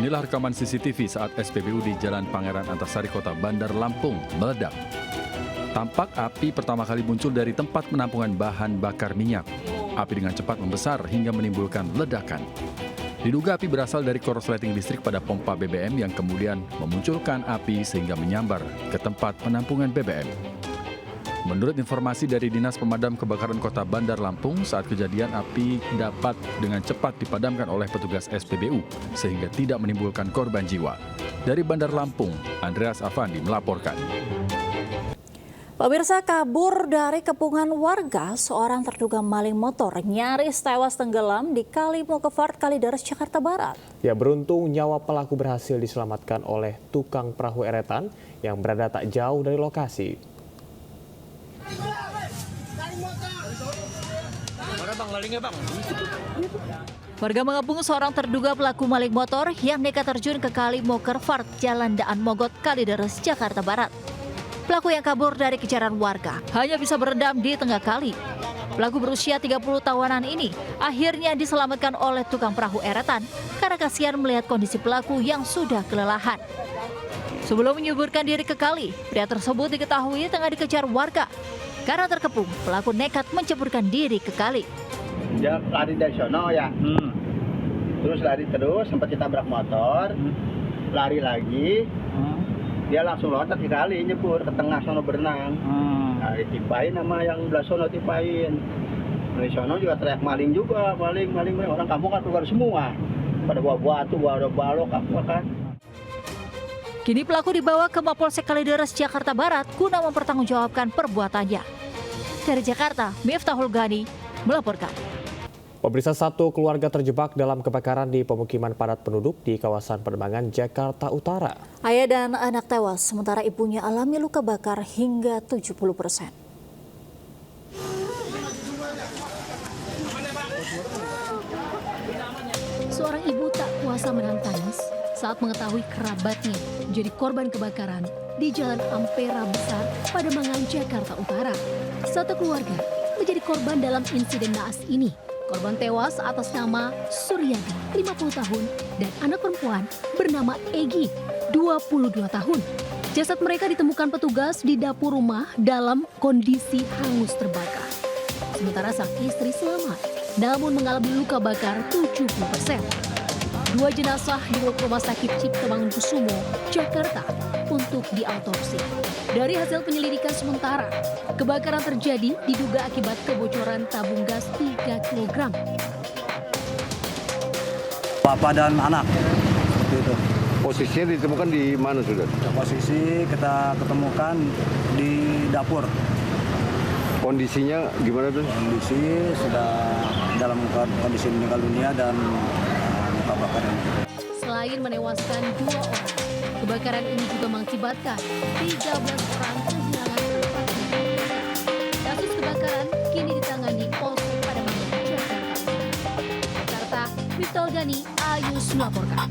Inilah rekaman CCTV saat SPBU di Jalan Pangeran Antasari, Kota Bandar Lampung meledak. Tampak api pertama kali muncul dari tempat penampungan bahan bakar minyak. Api dengan cepat membesar hingga menimbulkan ledakan. Diduga api berasal dari korsleting listrik pada pompa BBM yang kemudian memunculkan api sehingga menyambar ke tempat penampungan BBM. Menurut informasi dari Dinas Pemadam Kebakaran Kota Bandar Lampung, saat kejadian api dapat dengan cepat dipadamkan oleh petugas SPBU sehingga tidak menimbulkan korban jiwa. Dari Bandar Lampung, Andreas Afandi melaporkan. Pemirsa, kabur dari kepungan warga, seorang terduga maling motor nyaris tewas tenggelam di Kali Mokevard, Kalideres, Jakarta Barat. Ya, beruntung nyawa pelaku berhasil diselamatkan oleh tukang perahu eretan yang berada tak jauh dari lokasi. Warga mengepung seorang terduga pelaku maling motor yang nekat terjun ke Kali Mokevard, Jalan Daan Mogot, Kalideres, Jakarta Barat. Pelaku yang kabur dari kejaran warga hanya bisa berendam di tengah kali. Pelaku berusia 30 tahunan ini akhirnya diselamatkan oleh tukang perahu eretan karena kasihan melihat kondisi pelaku yang sudah kelelahan. Sebelum menyuburkan diri ke kali, pria tersebut diketahui tengah dikejar warga. Karena terkepung, pelaku nekat menceburkan diri ke kali. Dia lari dari sono ya, terus lari terus, sempat ditabrak motor, lari lagi, dia langsung loncat ke kali, nyebur ke tengah sono berenang. Nah, ditimpain sama yang belah sono, timpain. Dari sono juga teriak maling juga, maling. Orang kampung kan keluar semua, pada bawa batu, bawa balok, apa kan. Kini pelaku dibawa ke Mapolsek Kalideres, Jakarta Barat guna mempertanggungjawabkan perbuatannya. Dari Jakarta, Miftahul Ghani melaporkan. Pemirsa, satu keluarga terjebak dalam kebakaran di pemukiman padat penduduk di kawasan Pademangan, Jakarta Utara. Ayah dan anak tewas, sementara ibunya alami luka bakar hingga 70%. Seorang ibu tak kuasa menahan tangis saat mengetahui kerabatnya menjadi korban kebakaran di Jalan Ampera Besar, Pademangan, Jakarta Utara. Satu keluarga menjadi korban dalam insiden naas ini. Korban tewas atas nama Suryadi, 50 tahun, dan anak perempuan bernama Egi, 22 tahun. Jasad mereka ditemukan petugas di dapur rumah dalam kondisi hangus terbakar. Sementara sang istri selamat, namun mengalami luka bakar 70%. Dua jenazah dibawa ke Rumah Sakit Cipto Mangunkusumo, Jakarta untuk diautopsi. Dari hasil penyelidikan sementara, kebakaran terjadi diduga akibat kebocoran tabung gas 3 kg. Bapak dan anak, seperti itu. Posisinya ditemukan di mana sudah? Posisi kita ketemukan di dapur. Kondisinya gimana tuh? Kondisi sudah dalam kondisi meninggal dunia dan luka bakar. Selain menewaskan 2 orang, kebakaran ini juga mengakibatkan 13 orang kehilangan tempat tinggal. Kasus kebakaran kini ditangani Polsek Pademangan, Jakarta. Miftahul Ghani, Ayus melaporkan.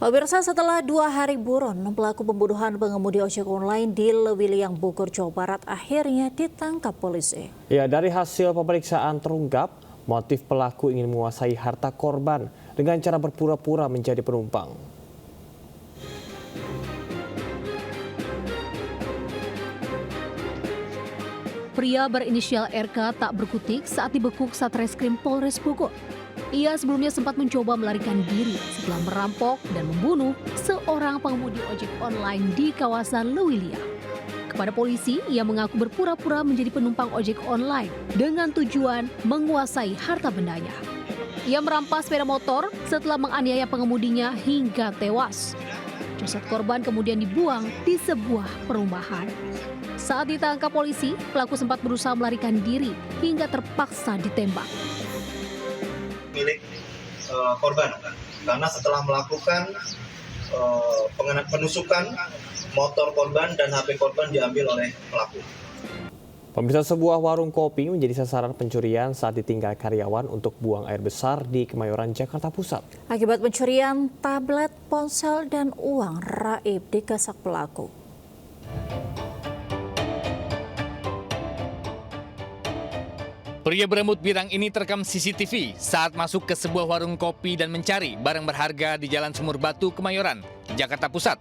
Pemirsa, setelah 2 hari buron, pelaku pembunuhan pengemudi ojek online di Lewiliang, Bogor, Jawa Barat akhirnya ditangkap polisi. Ya, dari hasil pemeriksaan terungkap, motif pelaku ingin menguasai harta korban dengan cara berpura-pura menjadi penumpang. Pria berinisial RK tak berkutik saat dibekuk Satreskrim Polres Bogor. Ia sebelumnya sempat mencoba melarikan diri setelah merampok dan membunuh seorang pengemudi ojek online di kawasan Lewiliang. Kepada polisi, ia mengaku berpura-pura menjadi penumpang ojek online dengan tujuan menguasai harta bendanya. Ia merampas sepeda motor setelah menganiaya pengemudinya hingga tewas. Jasad korban kemudian dibuang di sebuah perumahan. Saat ditangkap polisi, pelaku sempat berusaha melarikan diri hingga terpaksa ditembak. Milik korban, karena setelah melakukan penusukan, motor korban dan HP korban diambil oleh pelaku. Pemirsa, sebuah warung kopi menjadi sasaran pencurian saat ditinggal karyawan untuk buang air besar di Kemayoran, Jakarta Pusat. Akibat pencurian tablet, ponsel, dan uang raib digasak pelaku. Pria berambut pirang ini terekam CCTV saat masuk ke sebuah warung kopi dan mencari barang berharga di Jalan Sumur Batu, Kemayoran, Jakarta Pusat.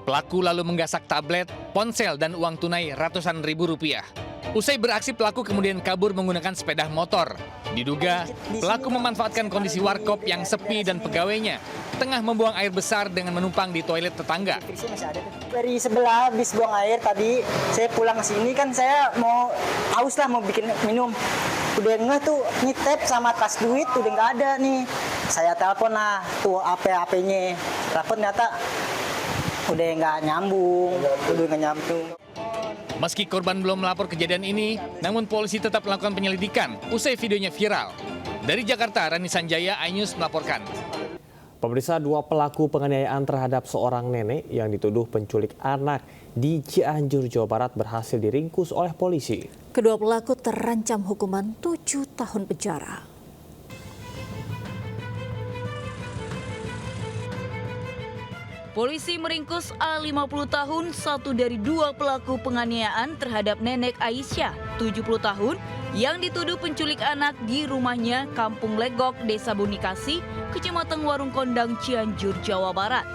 Pelaku lalu menggasak tablet, ponsel, dan uang tunai ratusan ribu rupiah. Usai beraksi, pelaku kemudian kabur menggunakan sepeda motor. Diduga, pelaku memanfaatkan kondisi warkop yang sepi dan pegawainya tengah membuang air besar dengan menumpang di toilet tetangga. Dari sebelah habis buang air tadi, saya pulang ke sini kan saya mau haus lah, mau bikin minum. Udah ngeh tuh, nyetep sama tas duit udah nggak ada nih. Saya telepon lah tuh HP-nya. Telepon ternyata udah nggak nyambung. Meski korban belum melapor kejadian ini, namun polisi tetap melakukan penyelidikan usai videonya viral. Dari Jakarta, Rani Sanjaya, iNews melaporkan. Pemirsa, 2 pelaku penganiayaan terhadap seorang nenek yang dituduh penculik anak di Cianjur, Jawa Barat berhasil diringkus oleh polisi. Kedua pelaku terancam hukuman 7 tahun penjara. Polisi meringkus A 50 tahun, satu dari 2 pelaku penganiayaan terhadap nenek Aisyah, 70 tahun, yang dituduh penculik anak di rumahnya Kampung Legok, Desa Bunikasi, Kecamatan Warung Kondang, Cianjur, Jawa Barat.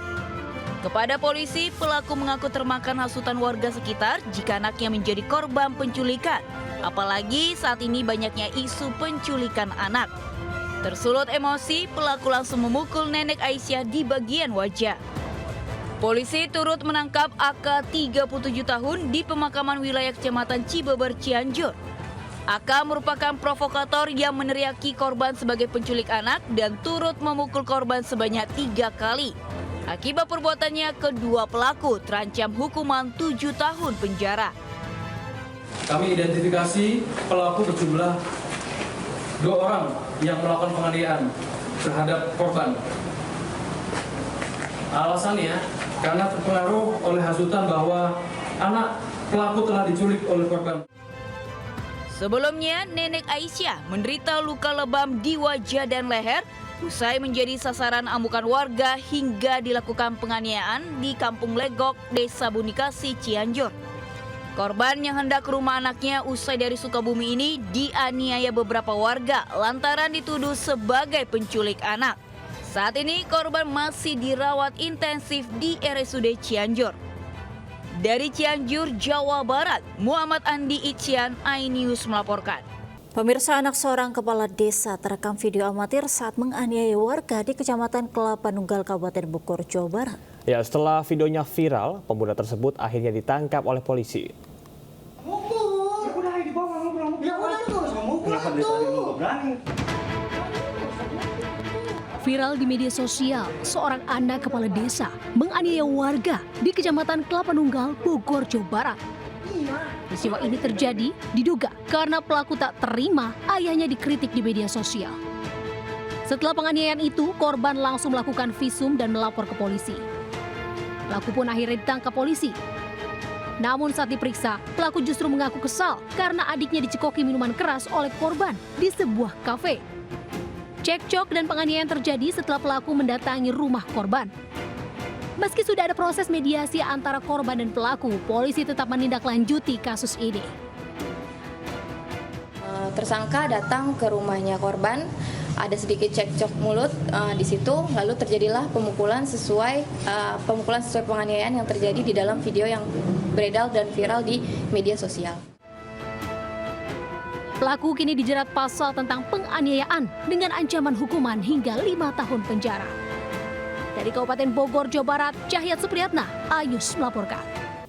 Kepada polisi, pelaku mengaku termakan hasutan warga sekitar jika anaknya menjadi korban penculikan. Apalagi saat ini banyaknya isu penculikan anak. Tersulut emosi, pelaku langsung memukul nenek Aisyah di bagian wajah. Polisi turut menangkap AK 37 tahun di pemakaman wilayah Kecamatan Cibeber, Cianjur. AK merupakan provokator yang meneriaki korban sebagai penculik anak dan turut memukul korban sebanyak 3 kali. Akibat perbuatannya, kedua pelaku terancam hukuman 7 tahun penjara. Kami identifikasi pelaku berjumlah 2 orang yang melakukan penganiayaan terhadap korban. Alasannya karena terpengaruh oleh hasutan bahwa anak pelaku telah diculik oleh korban. Sebelumnya, nenek Aisyah menderita luka lebam di wajah dan leher usai menjadi sasaran amukan warga hingga dilakukan penganiayaan di Kampung Legok, Desa Bunikasi, Cianjur. Korban yang hendak ke rumah anaknya usai dari Sukabumi ini dianiaya beberapa warga lantaran dituduh sebagai penculik anak. Saat ini korban masih dirawat intensif di RSUD Cianjur. Dari Cianjur, Jawa Barat, Muhammad Andi Icyan, iNews melaporkan. Pemirsa, anak seorang kepala desa terekam video amatir saat menganiaya warga di Kecamatan Kelapa Nunggal, Kabupaten Bogor, Jawa Barat. Ya, setelah videonya viral, pemuda tersebut akhirnya ditangkap oleh polisi. Viral di media sosial, seorang anak kepala desa menganiaya warga di Kecamatan Kelapa Nunggal, Bogor, Jawa Barat. Peristiwa ini terjadi diduga karena pelaku tak terima ayahnya dikritik di media sosial. Setelah penganiayaan itu, korban langsung melakukan visum dan melapor ke polisi. Pelaku pun akhirnya ditangkap polisi. Namun saat diperiksa, pelaku justru mengaku kesal karena adiknya dicekoki minuman keras oleh korban di sebuah kafe. Cekcok dan penganiayaan terjadi setelah pelaku mendatangi rumah korban. Meski sudah ada proses mediasi antara korban dan pelaku, polisi tetap menindaklanjuti kasus ini. Tersangka datang ke rumahnya korban, ada sedikit cekcok mulut di situ, lalu terjadilah pemukulan sesuai penganiayaan yang terjadi di dalam video yang beredar dan viral di media sosial. Pelaku kini dijerat pasal tentang penganiayaan dengan ancaman hukuman hingga 5 tahun penjara. Dari Kabupaten Bogor, Jawa Barat, Cahyat Supriyatna, iNews melaporkan.